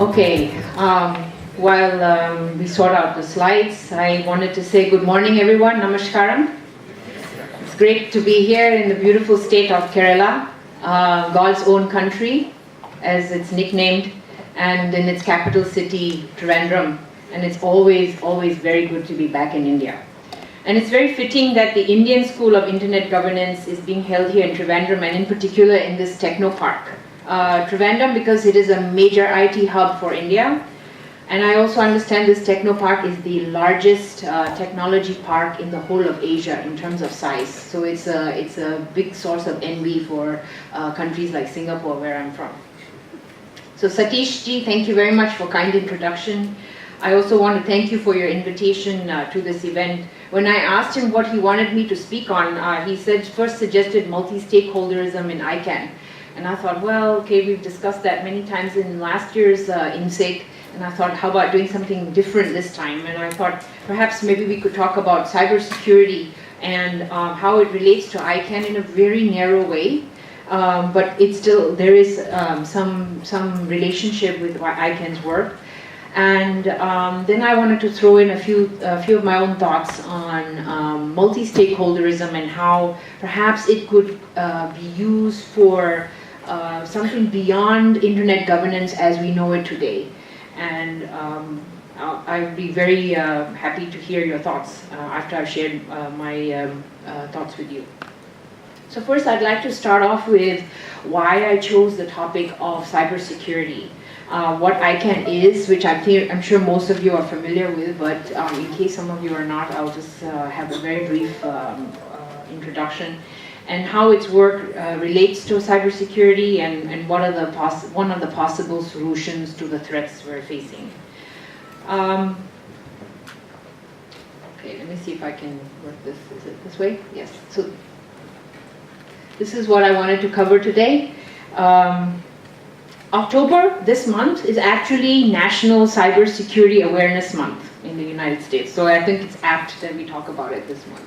Okay, while we sort out the slides, I wanted to say good morning everyone, namaskaram. It's great to be here in the beautiful state of Kerala, God's own country, as it's nicknamed, and in its capital city, Trivandrum. And it's always very good to be back in India. And it's very fitting that the Indian School of Internet Governance is being held here in Trivandrum, and in particular in this techno park. Trivandrum because it is a major IT hub for India, and I also understand this techno park is the largest technology park in the whole of Asia in terms of size. So it's a big source of envy for countries like Singapore, where I'm from. So Satish ji, thank you very much for kind introduction. I also want to thank you for your invitation to this event. When I asked him what he wanted me to speak on, he first suggested multi-stakeholderism in ICANN. And I thought, well, okay, we've discussed that many times in last year's inSIG, and I thought, how about doing something different this time? And I thought, perhaps maybe we could talk about cybersecurity and how it relates to ICANN in a very narrow way. But it's still, there is some relationship with ICANN's work. And then I wanted to throw in a few of my own thoughts on multi-stakeholderism and how perhaps it could be used for something beyond internet governance as we know it today. And I would be very happy to hear your thoughts after I've shared my thoughts with you. So first I'd like to start off with why I chose the topic of cybersecurity. What ICANN is, which I'm sure most of you are familiar with, but in case some of you are not, I'll just have a very brief introduction, and how its work relates to cybersecurity and what are one of the possible solutions to the threats we're facing. Okay, let me see if I can work this. Is it this way? Yes. So this is what I wanted to cover today. October, this month, is actually National Cybersecurity Awareness Month in the United States. So I think it's apt that we talk about it this month.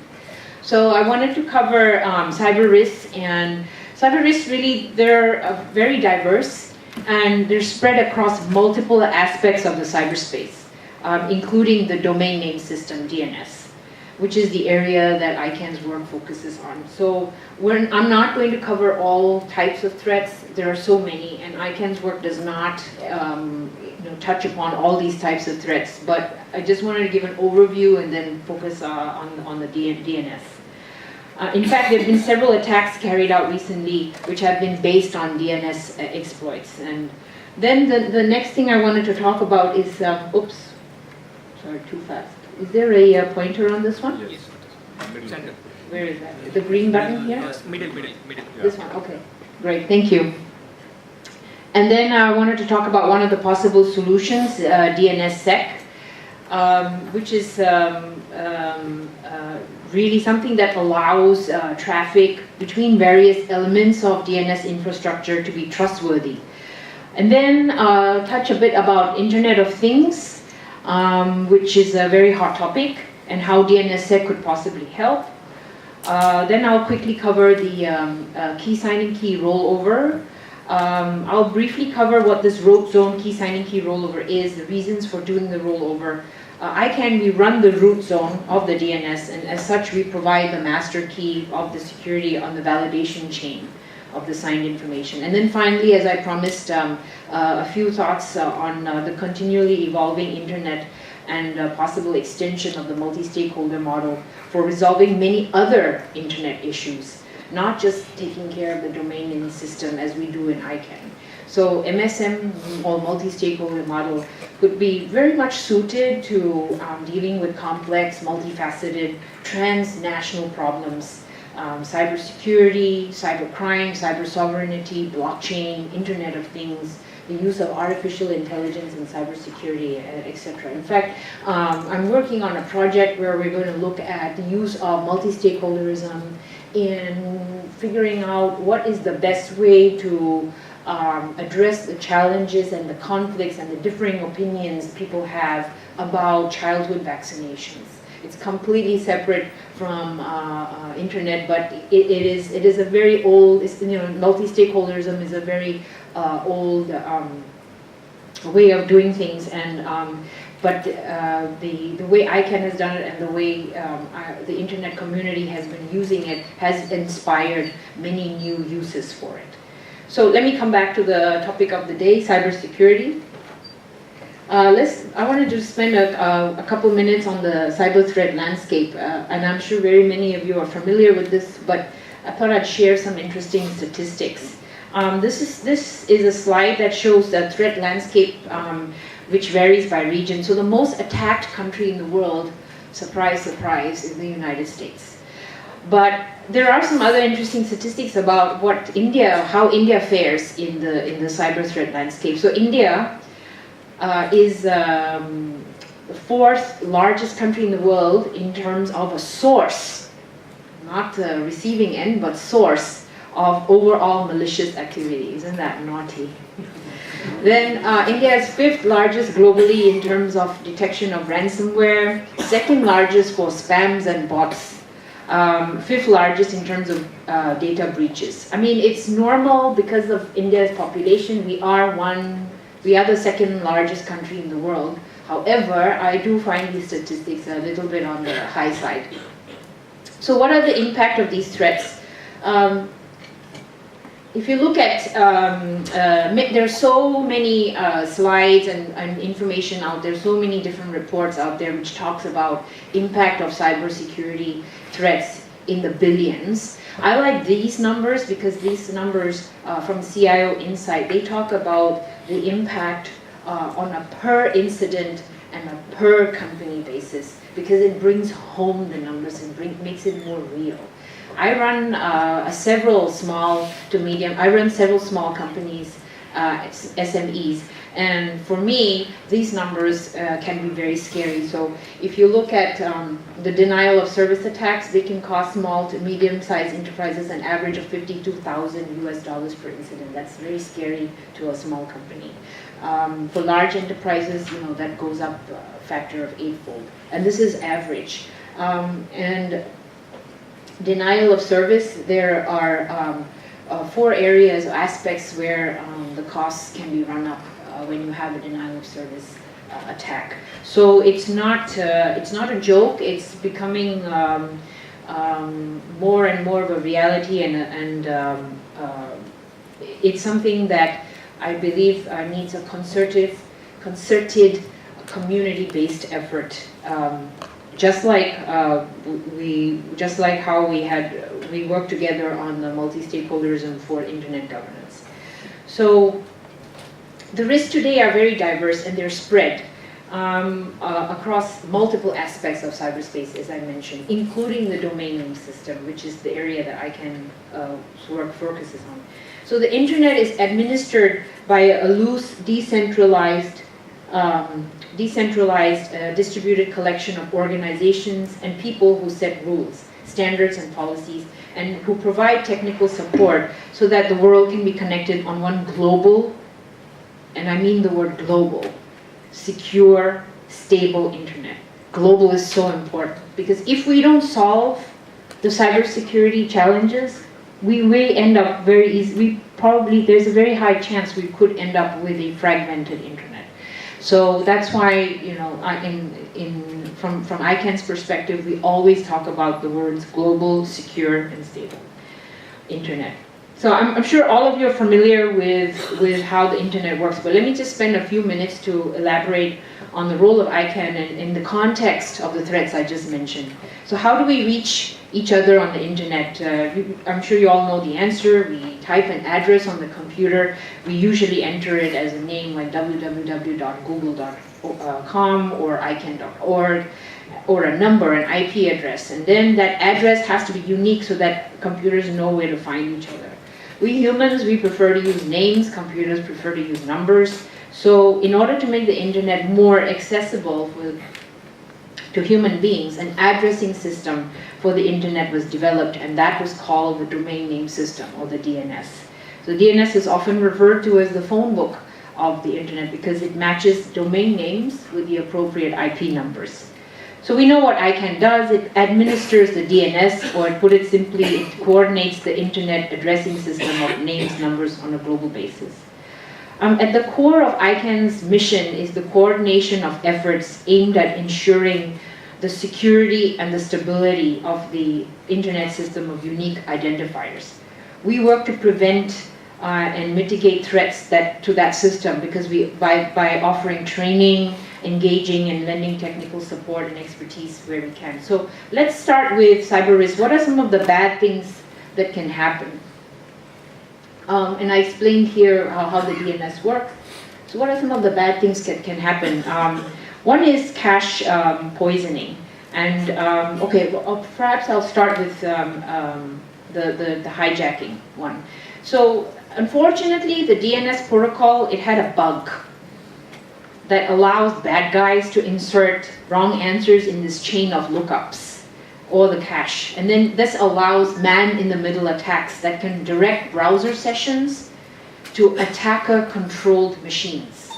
So I wanted to cover cyber risks, and cyber risks really, they're very diverse, and they're spread across multiple aspects of the cyberspace, including the domain name system, DNS, which is the area that ICANN's work focuses on. So I'm not going to cover all types of threats. There are so many, and ICANN's work does not touch upon all these types of threats, but I just wanted to give an overview and then focus on the DNS. In fact, there have been several attacks carried out recently which have been based on DNS exploits. And then the next thing I wanted to talk about is, oops, sorry, too fast. Is there a pointer on this one? Yes. Center. Where is that? The green button here? Middle. This one, okay. Great, thank you. And then I wanted to talk about one of the possible solutions, DNSSEC, which is really something that allows traffic between various elements of DNS infrastructure to be trustworthy. And then touch a bit about Internet of Things, which is a very hot topic, and how DNSSEC could possibly help. Then I'll quickly cover the key signing key rollover. I'll briefly cover what this root zone key signing key rollover is, the reasons for doing the rollover. We run the root zone of the DNS, and as such we provide the master key of the security on the validation chain of the signed information. And then finally, as I promised, a few thoughts on the continually evolving internet and possible extension of the multi-stakeholder model for resolving many other internet issues, not just taking care of the domain name system as we do in ICANN. So MSM, or multi-stakeholder model, could be very much suited to dealing with complex, multifaceted, transnational problems, cybersecurity, cybercrime, cyber sovereignty, blockchain, Internet of Things, the use of artificial intelligence in cybersecurity, etc. In fact, I'm working on a project where we're going to look at the use of multi-stakeholderism in figuring out what is the best way to address the challenges and the conflicts and the differing opinions people have about childhood vaccinations. It's completely separate from internet, but it is a very old. Multi-stakeholderism is a very old way of doing things, and but the way ICANN has done it and the way the internet community has been using it has inspired many new uses for it. So let me come back to the topic of the day, cybersecurity. I wanted to spend a couple minutes on the cyber threat landscape, and I'm sure very many of you are familiar with this, but I thought I'd share some interesting statistics. This is a slide that shows the threat landscape, which varies by region. So the most attacked country in the world, surprise, surprise, is the United States. But there are some other interesting statistics about how India fares in the cyber threat landscape. So India is the fourth largest country in the world in terms of a source, not the receiving end, but source of overall malicious activity. Isn't that naughty? Then India is fifth largest globally in terms of detection of ransomware, second largest for spams and bots, fifth largest in terms of data breaches. I mean, it's normal because of India's population. We are the second largest country in the world. However, I do find these statistics a little bit on the high side. So what are the impact of these threats? If you look at, there's so many slides and information out there, so many different reports out there which talks about impact of cybersecurity threats in the billions. I like these numbers because these numbers from CIO Insight, they talk about the impact on a per incident and a per company basis, because it brings home the numbers and makes it more real. I run several small companies, SMEs, and for me, these numbers can be very scary. So if you look at the denial of service attacks, they can cost small to medium-sized enterprises an average of $52,000 per incident. That's very scary to a small company. For large enterprises, that goes up a factor of 8-fold. And this is average. And denial of service, there are 4 areas, aspects where the costs can be run up when you have a denial of service attack. So it's not a joke. It's becoming more and more of a reality, and it's something that I believe needs a concerted community-based effort. Just like how we work together on the multi-stakeholderism for internet governance. So the risks today are very diverse, and they're spread across multiple aspects of cyberspace, as I mentioned, including the domain name system, which is the area that ICANN focuses on. So the internet is administered by a loose, decentralized distributed collection of organizations and people who set rules, standards, and policies, and who provide technical support so that the world can be connected on one global, and I mean the word global, secure, stable internet. Global is so important because if we don't solve the cybersecurity challenges, we will end up very easy. There's a very high chance we could end up with a fragmented internet. So that's why, from ICANN's perspective, we always talk about the words global, secure, and stable internet. So I'm sure all of you are familiar with how the internet works, but let me just spend a few minutes to elaborate on the role of ICANN in the context of the threats I just mentioned. So how do we reach each other on the internet? I'm sure you all know the answer. We type an address on the computer. We usually enter it as a name like www.google.com or icann.org, or a number, an IP address. And then that address has to be unique so that computers know where to find each other. We humans, we prefer to use names. Computers prefer to use numbers. So in order to make the internet more accessible to human beings, an addressing system for the internet was developed, and that was called the domain name system, or the DNS. So DNS is often referred to as the phone book of the internet because it matches domain names with the appropriate IP numbers. So we know what ICANN does. It administers the DNS, or to put it simply, it coordinates the internet addressing system of names, numbers on a global basis. At the core of ICANN's mission is the coordination of efforts aimed at ensuring the security and the stability of the internet system of unique identifiers. We work to prevent and mitigate threats to that system because by offering training, engaging and lending technical support and expertise where we can. So let's start with cyber risk. What are some of the bad things that can happen? And I explained here how the DNS works. So what are some of the bad things that can happen? One is cache poisoning. And perhaps I'll start with the hijacking one. So unfortunately, the DNS protocol, it had a bug that allows bad guys to insert wrong answers in this chain of lookups or the cache. And then this allows man-in-the-middle attacks that can direct browser sessions to attacker-controlled machines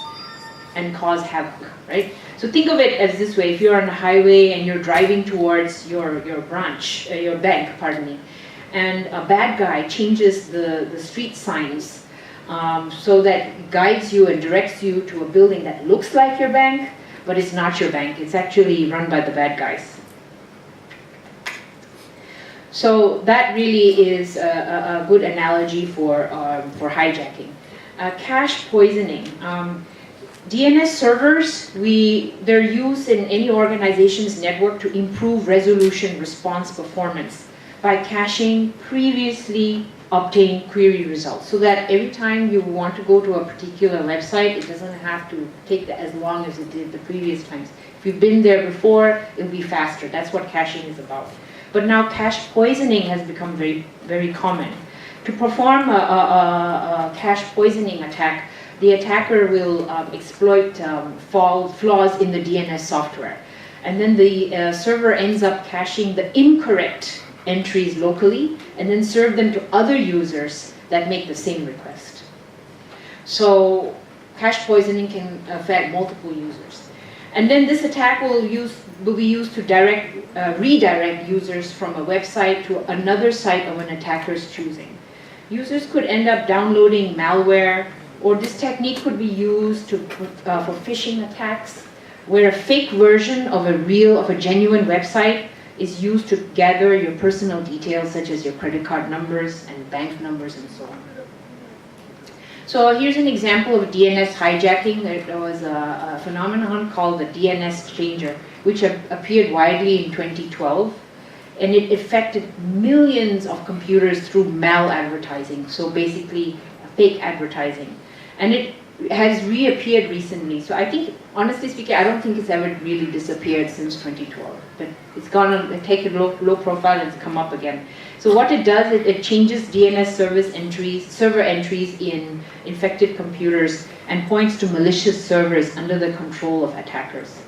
and cause havoc, right? So think of it as this way: if you're on a highway and you're driving towards your bank, and a bad guy changes the street signs so that guides you and directs you to a building that looks like your bank, but it's not your bank. It's actually run by the bad guys. So that really is a good analogy for hijacking. Cache poisoning. DNS servers, they're used in any organization's network to improve resolution response performance by caching previously obtained query results, so that every time you want to go to a particular website, it doesn't have to take as long as it did the previous times. If you've been there before, it'll be faster. That's what caching is about. But now cache poisoning has become very, very common. To perform a cache poisoning attack, the attacker will exploit flaws in the DNS software. And then the server ends up caching the incorrect entries locally and then serve them to other users that make the same request. So cache poisoning can affect multiple users. And then this attack will be used to redirect users from a website to another site of an attacker's choosing. Users could end up downloading malware, or this technique could be used for phishing attacks, where a fake version of a genuine website is used to gather your personal details, such as your credit card numbers and bank numbers and so on. So here's an example of DNS hijacking. There was a phenomenon called the DNS changer, which appeared widely in 2012. And it affected millions of computers through maladvertising, so basically fake advertising. And it has reappeared recently. So I think, honestly speaking, I don't think it's ever really disappeared since 2012. But it's gone on, take a low profile and it's come up again. So what it does, it changes DNS server entries in infected computers and points to malicious servers under the control of attackers.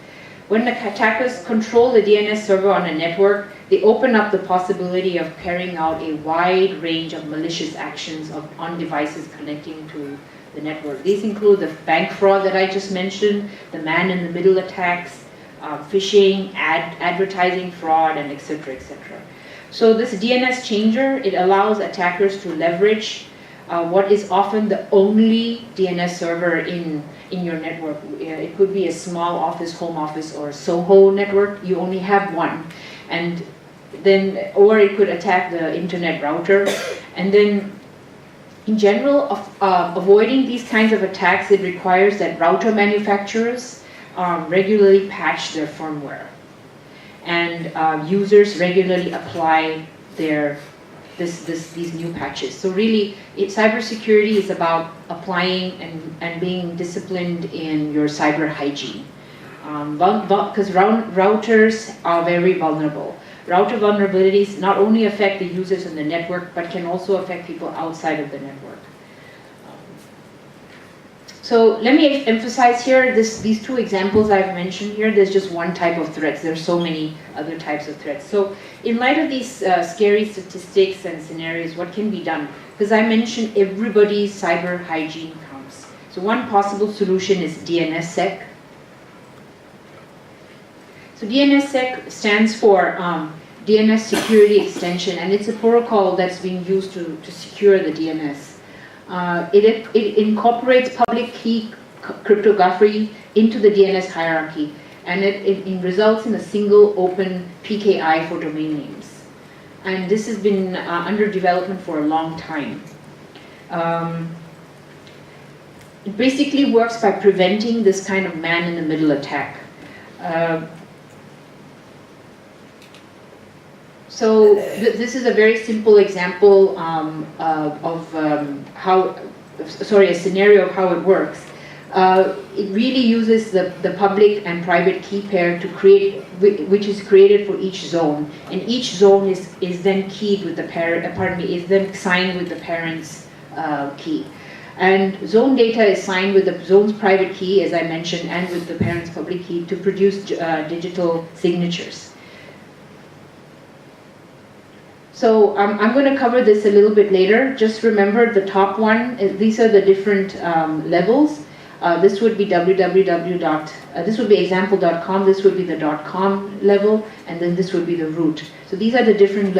When the attackers control the DNS server on a network, they open up the possibility of carrying out a wide range of malicious actions on devices connecting to the network. These include the bank fraud that I just mentioned, the man-in-the-middle attacks, phishing, advertising fraud, and etc., etc. So this DNS changer, it allows attackers to leverage what is often the only DNS server in your network. It could be a small office, home office, or SOHO network. You only have one. And then, or it could attack the internet router. And then, in general, avoiding these kinds of attacks, it requires that router manufacturers regularly patch their firmware. And users regularly apply these new patches. So really, cybersecurity is about applying and being disciplined in your cyber hygiene. Because routers are very vulnerable. Router vulnerabilities not only affect the users in the network, but can also affect people outside of the network. So let me emphasize here, these two examples I've mentioned here, there's just one type of threats. There's so many other types of threats. So in light of these scary statistics and scenarios, what can be done? Because I mentioned everybody's cyber hygiene counts. So one possible solution is DNSSEC. So DNSSEC stands for DNS Security Extension, and it's a protocol that's being used to secure the DNS. It incorporates public key cryptography into the DNS hierarchy, and it results in a single open PKI for domain names. And this has been under development for a long time. It basically works by preventing this kind of man-in-the-middle attack. This is a very simple example a scenario of how it works. It really uses the public and private key pair to create, which is created for each zone, and each zone is then keyed with the is then signed with the parent's key. And zone data is signed with the zone's private key, as I mentioned, and with the parent's public key to produce digital signatures. So I'm going to cover this a little bit later. Just remember the top one, these are the different levels. This would be this would be example.com, this would be the .com level, and then this would be the root. So these are the different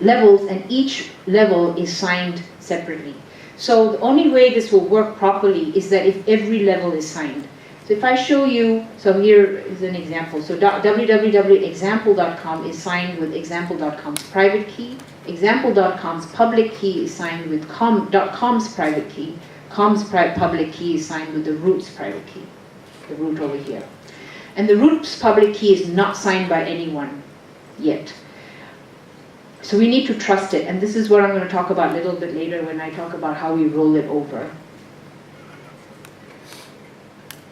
levels, and each level is signed separately. So the only way this will work properly is that if every level is signed. So if I show you, so here is an example. So www.example.com is signed with example.com's private key. Example.com's public key is signed with .com's private key. Com's public key is signed with the root's private key, the root over here. And the root's public key is not signed by anyone yet. So we need to trust it, and this is what I'm going to talk about a little bit later when I talk about how we roll it over.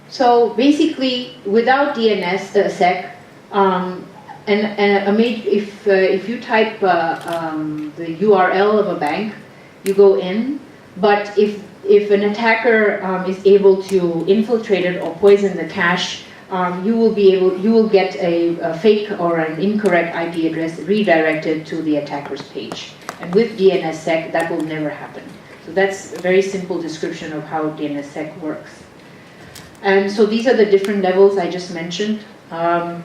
So basically, without DNSSEC, if you type the URL of a bank, you go in, but if an attacker is able to infiltrate it or poison the cache, you will get a fake or an incorrect IP address redirected to the attacker's page. And with DNSSEC, that will never happen. So that's a very simple description of how DNSSEC works. And so these are the different levels I just mentioned. I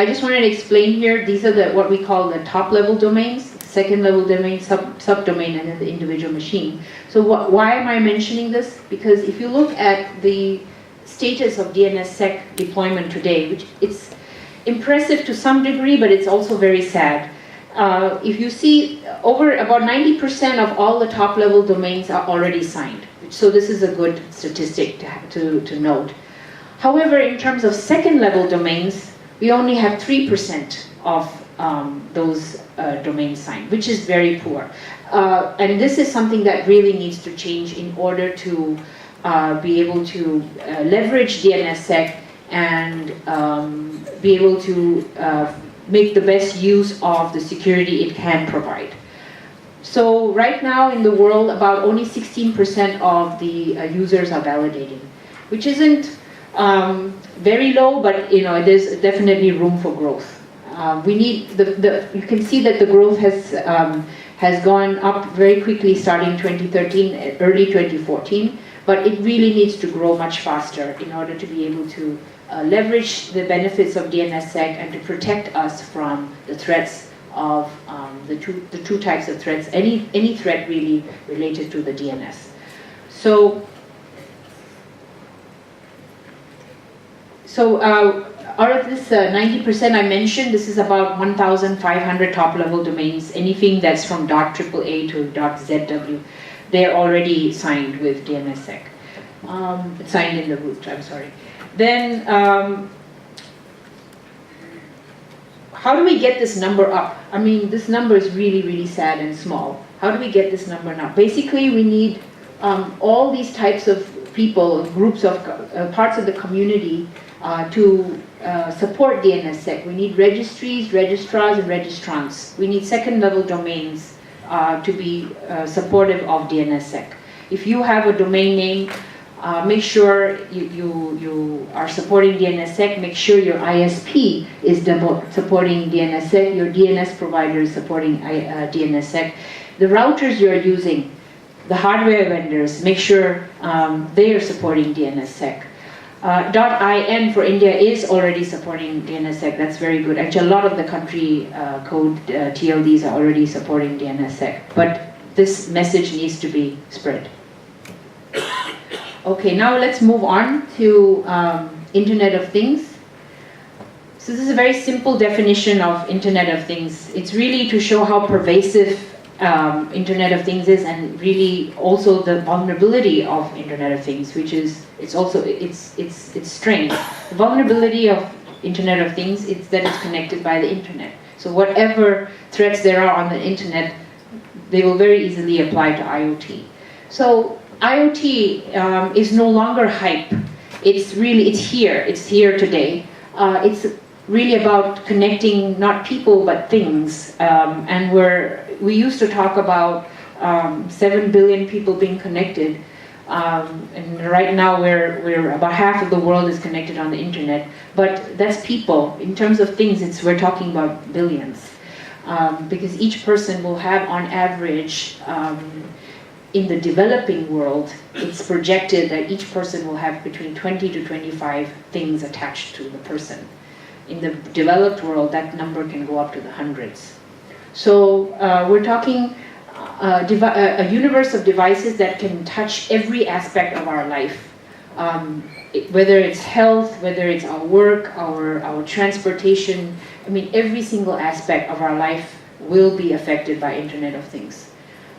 just wanted to explain here, these are what we call the top level domains, second level domain, subdomain, and then the individual machine. So why am I mentioning this? Because if you look at the status of DNSSEC deployment today, which it's impressive to some degree, but it's also very sad. If you see, over about 90% of all the top level domains are already signed. So this is a good statistic to note. However, in terms of second level domains, we only have 3% of those domains signed, which is very poor. And this is something that really needs to change in order to be able to leverage DNSSEC and be able to make the best use of the security it can provide. So right now in the world, about only 16% of the users are validating, which isn't very low, but there's definitely room for growth. We need you can see that the growth has gone up very quickly starting 2013, early 2014, but it really needs to grow much faster in order to be able to leverage the benefits of DNSSEC and to protect us from the threats of the two types of threats, any threat really related to the DNS. So out of this 90% I mentioned, this is about 1,500 top-level domains. Anything that's from .AAA to .ZW, they're already signed with DNSSEC. Signed in the root, I'm sorry. Then, how do we get this number up? I mean, this number is really, really sad and small. How do we get this number up? Basically, we need all these types of people, groups of parts of the community to support DNSSEC. We need registries, registrars, and registrants. We need second-level domains to be supportive of DNSSEC. If you have a domain name, make sure you are supporting DNSSEC. Make sure your ISP is supporting DNSSEC. Your DNS provider is supporting DNSSEC. The routers you are using, the hardware vendors, make sure they are supporting DNSSEC. .in for India is already supporting DNSSEC. That's very good. Actually, a lot of the country code TLDs are already supporting DNSSEC. But this message needs to be spread. Okay, now let's move on to Internet of Things. So this is a very simple definition of Internet of Things. It's really to show how pervasive Internet of Things is, and really also the vulnerability of Internet of Things, which is its strength. The vulnerability of Internet of Things is that it's connected by the internet. So whatever threats there are on the internet, they will very easily apply to IoT. So IoT is no longer hype. It's here today. It's really about connecting not people but things. And we used to talk about 7 billion people being connected. And right now we're about half of the world is connected on the internet. But that's people. In terms of things, we're talking about billions. Because each person will have, on average, in the developing world, it's projected that each person will have between 20 to 25 things attached to the person. In the developed world, that number can go up to the hundreds. So we're talking a universe of devices that can touch every aspect of our life. Whether it's health, whether it's our work, our transportation, I mean, every single aspect of our life will be affected by Internet of Things.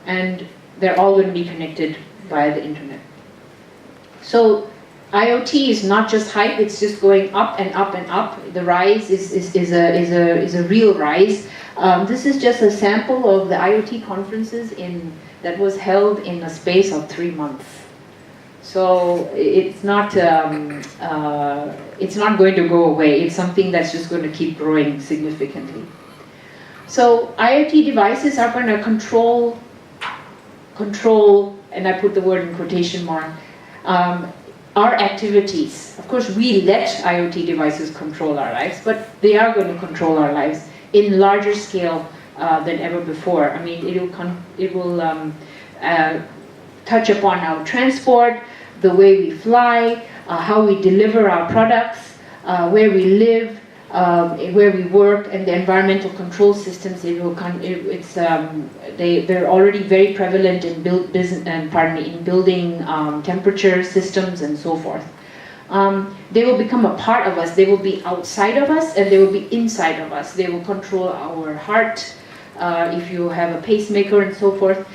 And they're all going to be connected via the internet. So IoT is not just hype, it's just going up and up and up. The rise is a real rise. This is just a sample of the IoT conferences that was held in a space of 3 months. So it's not going to go away. It's something that's just going to keep growing significantly. So IoT devices are going to control, and I put the word in quotation mark, our activities. Of course, we let IoT devices control our lives, but they are going to control our lives in larger scale than ever before. I mean, it will touch upon our transport, the way we fly, how we deliver our products, where we live, where we work, and the environmental control systems. They're already very prevalent in building temperature systems and so forth. They will become a part of us. They will be outside of us, and they will be inside of us. They will control our heart, if you have a pacemaker and so forth.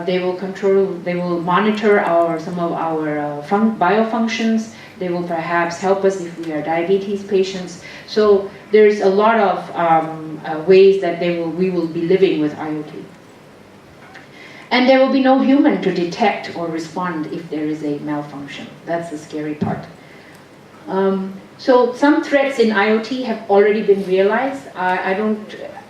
They will monitor some of our biofunctions. They will perhaps help us if we are diabetes patients. So there's a lot of ways that we will be living with IoT. And there will be no human to detect or respond if there is a malfunction. That's the scary part. So some threats in IoT have already been realized.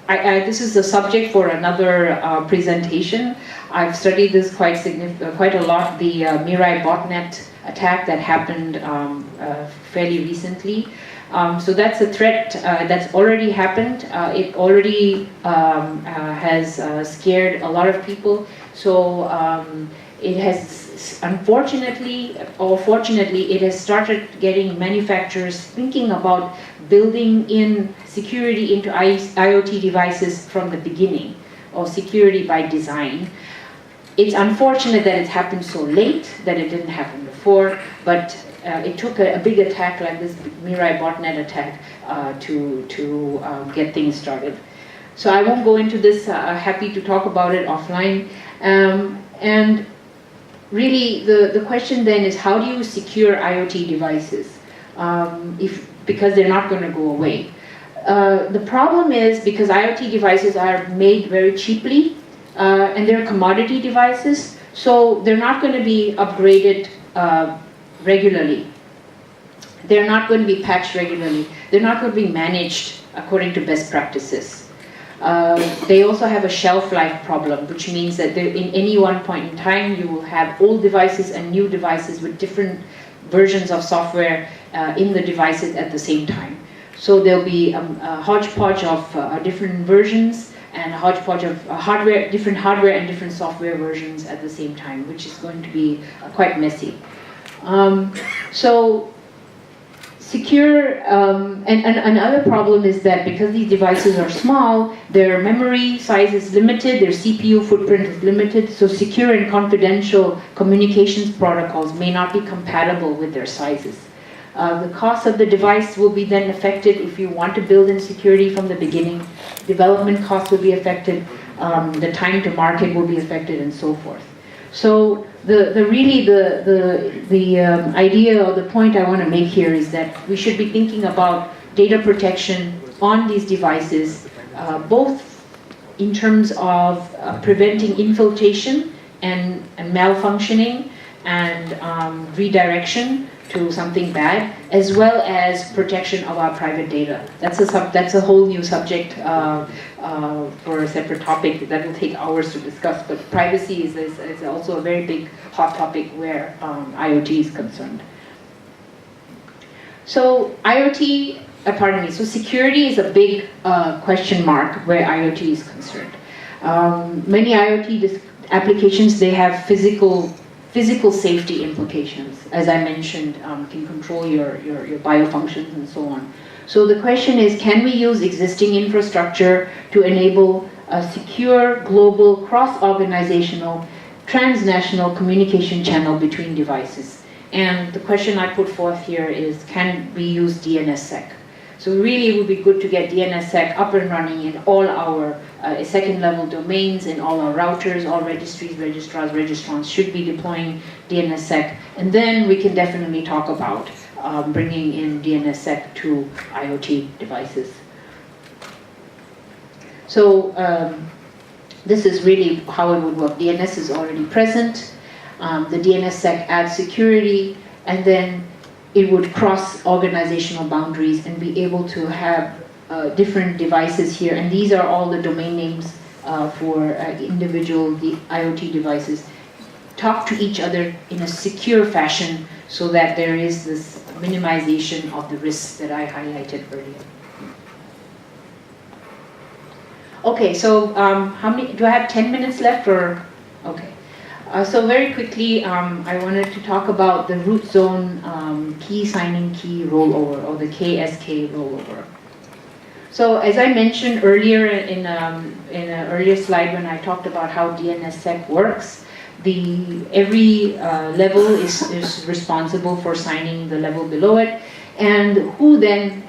This is a subject for another presentation. I've studied this quite a lot, the Mirai botnet attack that happened fairly recently. So that's a threat that's already happened. It already has scared a lot of people. So it has, unfortunately or fortunately, it has started getting manufacturers thinking about building in security into IoT devices from the beginning, or security by design. It's unfortunate that it happened so late, that it didn't happen before, but it took a big attack like this Mirai botnet attack to get things started. So I won't go into this, happy to talk about it offline. And really the question then is, how do you secure IoT devices because they're not going to go away? The problem is, because IoT devices are made very cheaply, and they're commodity devices, so they're not going to be upgraded regularly. They're not going to be patched regularly. They're not going to be managed according to best practices. They also have a shelf life problem, which means that in any one point in time you will have old devices and new devices with different versions of software in the devices at the same time. So there'll be a hodgepodge of different versions, and a hodgepodge of different hardware and different software versions at the same time, which is going to be quite messy. So Secure, and another problem is that because these devices are small, their memory size is limited, their CPU footprint is limited, so secure and confidential communications protocols may not be compatible with their sizes. The cost of the device will be then affected if you want to build in security from the beginning. Development costs will be affected, the time to market will be affected, and so forth. So the idea or the point I want to make here is that we should be thinking about data protection on these devices, both in terms of preventing infiltration and malfunctioning and redirection to something bad, as well as protection of our private data. That's a whole new subject for a separate topic that will take hours to discuss. But privacy is also a very big hot topic where IoT is concerned. So so security is a big question mark where IoT is concerned. Many IoT applications, they have physical safety implications. As I mentioned, can control your biofunctions and so on. So the question is, can we use existing infrastructure to enable a secure, global, cross-organizational, transnational communication channel between devices? And the question I put forth here is, can we use DNSSEC? So really it would be good to get DNSSEC up and running in all our second-level domains, in all our routers, all registries, registrars, registrants should be deploying DNSSEC. And then we can definitely talk about bringing in DNSSEC to IoT devices. So this is really how it would work. DNS is already present. The DNSSEC adds security, and then it would cross organizational boundaries and be able to have different devices here. And these are all the domain names for individual IoT devices. Talk to each other in a secure fashion so that there is this minimization of the risks that I highlighted earlier. Okay, so how many, do I have 10 minutes left or? Okay. So very quickly, I wanted to talk about the root zone key signing key rollover, or the KSK rollover. So as I mentioned earlier in an earlier slide when I talked about how DNSSEC works, every level is responsible for signing the level below it, and who then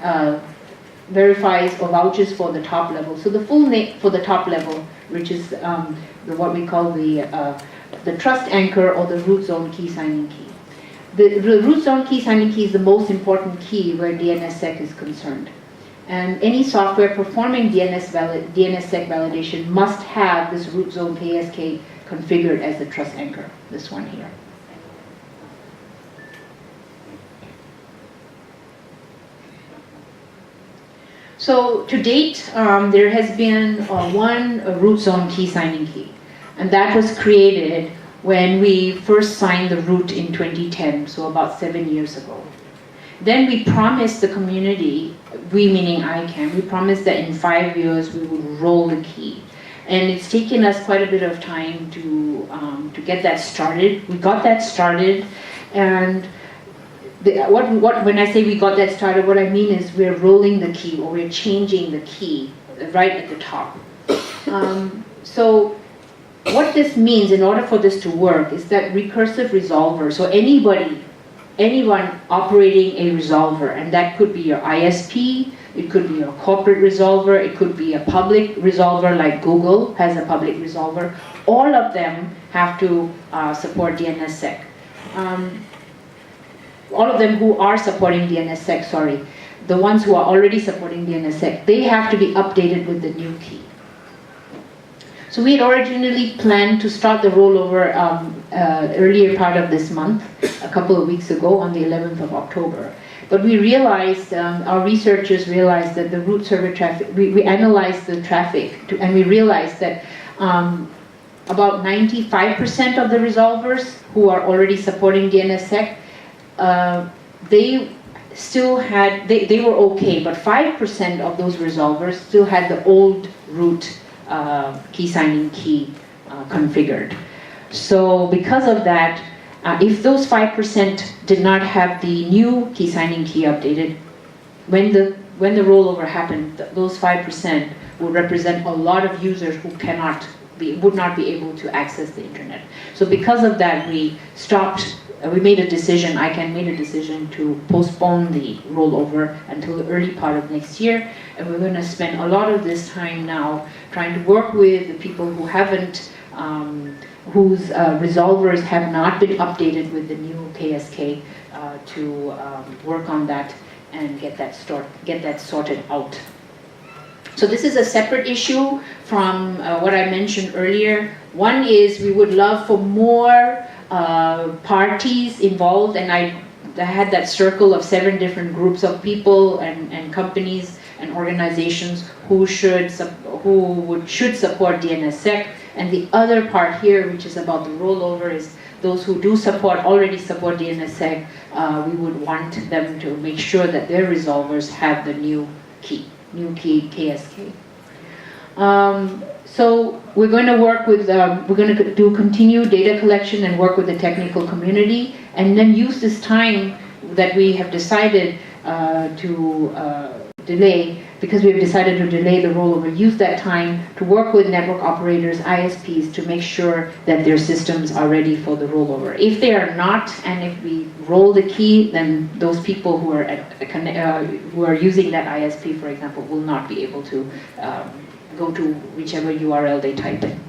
verifies or vouches for the top level. So the full name for the top level, which is what we call the trust anchor or the root zone key signing key. The root zone key signing key is the most important key where DNSSEC is concerned. And any software performing DNSSEC validation must have this root zone KSK configured as the trust anchor, this one here. So to date, there has been one root zone key signing key, and that was created when we first signed the root in 2010, so about 7 years ago. Then we promised the community, we meaning ICANN, we promised that in 5 years we would roll the key. And it's taken us quite a bit of time to get that started. We got that started, and when I say we got that started, what I mean is we're rolling the key, or we're changing the key right at the top. So what this means, in order for this to work, is that recursive resolver, so anyone operating a resolver, and that could be your ISP, it could be your corporate resolver, it could be a public resolver like Google has a public resolver, all of them have to support DNSSEC. All of them who are supporting DNSSEC, the ones who are already supporting DNSSEC, they have to be updated with the new key. So we had originally planned to start the rollover earlier part of this month, a couple of weeks ago on the 11th of October. But we realized, our researchers realized that the root server traffic, we analyzed the traffic, and we realized that about 95% of the resolvers who are already supporting DNSSEC, they still had, they were okay, but 5% of those resolvers still had the old root key signing key configured. So because of that, If those 5% did not have the new key signing key updated, when the rollover happened, those 5% will represent a lot of users who would not be able to access the internet. So because of that, we made a decision, ICANN made a decision to postpone the rollover until the early part of next year, and we're going to spend a lot of this time now trying to work with the people who haven't, whose resolvers have not been updated with the new KSK to work on that and get that sorted out. So this is a separate issue from what I mentioned earlier. One is we would love for more parties involved, and I had that circle of 7 different groups of people and companies and organizations who should support DNSSEC. And the other part here, which is about the rollover, is those who do already support DNSSEC. We would want them to make sure that their resolvers have the new key KSK. So we're going to work with, we're going to do continued data collection and work with the technical community, and then use this time that we have decided to delay, because we have decided to delay the rollover, use that time to work with network operators, ISPs, to make sure that their systems are ready for the rollover. If they are not, and if we roll the key, then those people who are using that ISP, for example, will not be able to go to whichever URL they type in.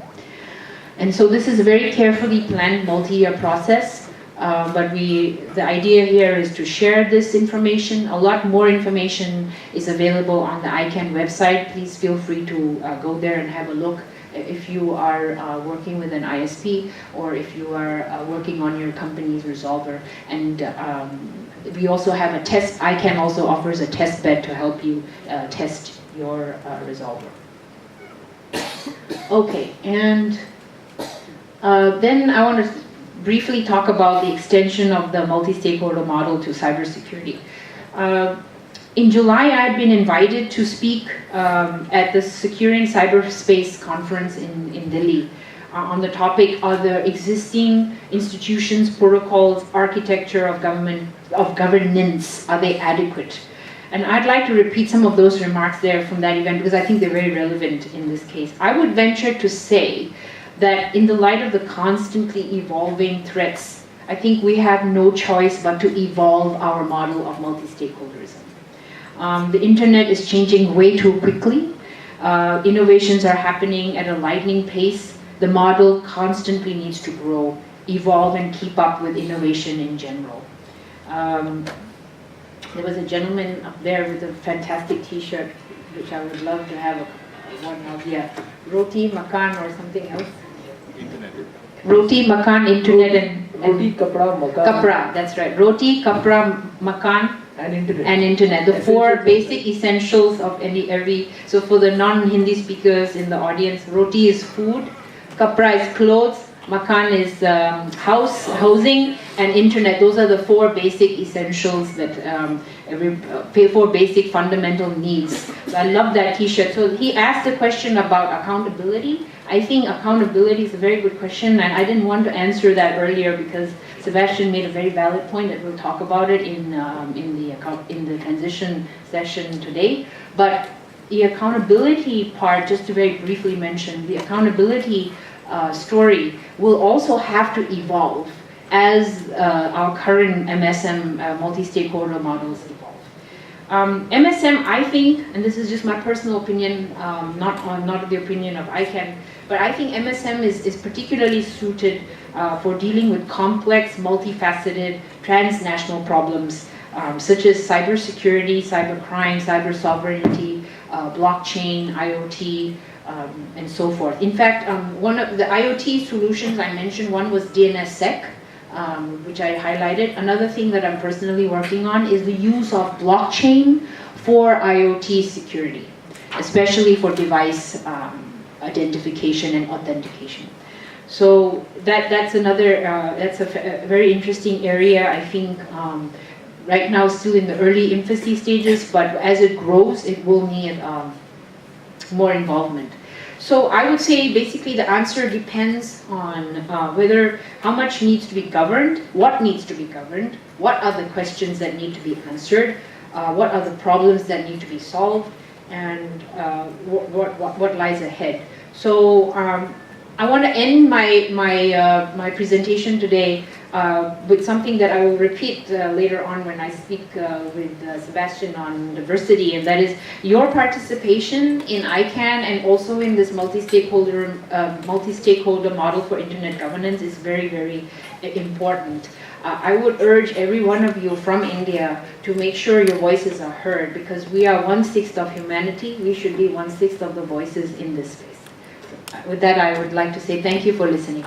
And so this is a very carefully planned multi-year process. But the idea here is to share this information. A lot more information is available on the ICANN website. Please feel free to go there and have a look if you are working with an ISP, or if you are working on your company's resolver. And we also have a test. ICANN also offers a test bed to help you test your resolver. Okay, and then I want to briefly talk about the extension of the multi-stakeholder model to cybersecurity. In July, I had been invited to speak at the Securing Cyberspace conference in Delhi on the topic of the existing institutions, protocols, architecture of governance, are they adequate? And I'd like to repeat some of those remarks there from that event, because I think they're very relevant in this case. I would venture to say that in the light of the constantly evolving threats, I think we have no choice but to evolve our model of multi-stakeholderism. The internet is changing way too quickly. Innovations are happening at a lightning pace. The model constantly needs to grow, evolve, and keep up with innovation in general. There was a gentleman up there with a fantastic T-shirt, which I would love to have one of. Yeah, Roti, Makan, or something else. Internet. Roti, Makan, Internet, and Roti, Kapra, Makan. Kapra, that's right. Roti, Kapra, Makan, and Internet. And Internet. The four basic essentials of every. So for the non-Hindi speakers in the audience, Roti is food, Kapra is clothes, Makan is housing, and Internet. Those are the 4 basic essentials that four basic fundamental needs. So I love that T-shirt. So he asked a question about accountability. I think accountability is a very good question, and I didn't want to answer that earlier because Sebastian made a very valid point that we'll talk about it in the transition session today. But the accountability part, just to very briefly mention, the accountability story will also have to evolve as our current MSM multi-stakeholder models evolve. MSM, I think, and this is just my personal opinion, not the opinion of ICANN, but I think MSM is particularly suited for dealing with complex, multifaceted, transnational problems such as cybersecurity, cybercrime, cyber sovereignty, blockchain, IoT, and so forth. In fact, one of the IoT solutions I mentioned, one was DNSSEC, which I highlighted. Another thing that I'm personally working on is the use of blockchain for IoT security, especially for device identification and authentication. So that's another, that's a very interesting area. I think right now still in the early infancy stages, but as it grows, it will need more involvement. So I would say basically the answer depends on how much needs to be governed, what needs to be governed, what are the questions that need to be answered, what are the problems that need to be solved, and what lies ahead. So I want to end my presentation today with something that I will repeat later on when I speak with Sebastian on diversity, and that is your participation in ICANN and also in this multi-stakeholder model for internet governance is very, very important. I would urge every one of you from India to make sure your voices are heard, because we are 1/6 of humanity. We should be 1/6 of the voices in this space. So, with that, I would like to say thank you for listening.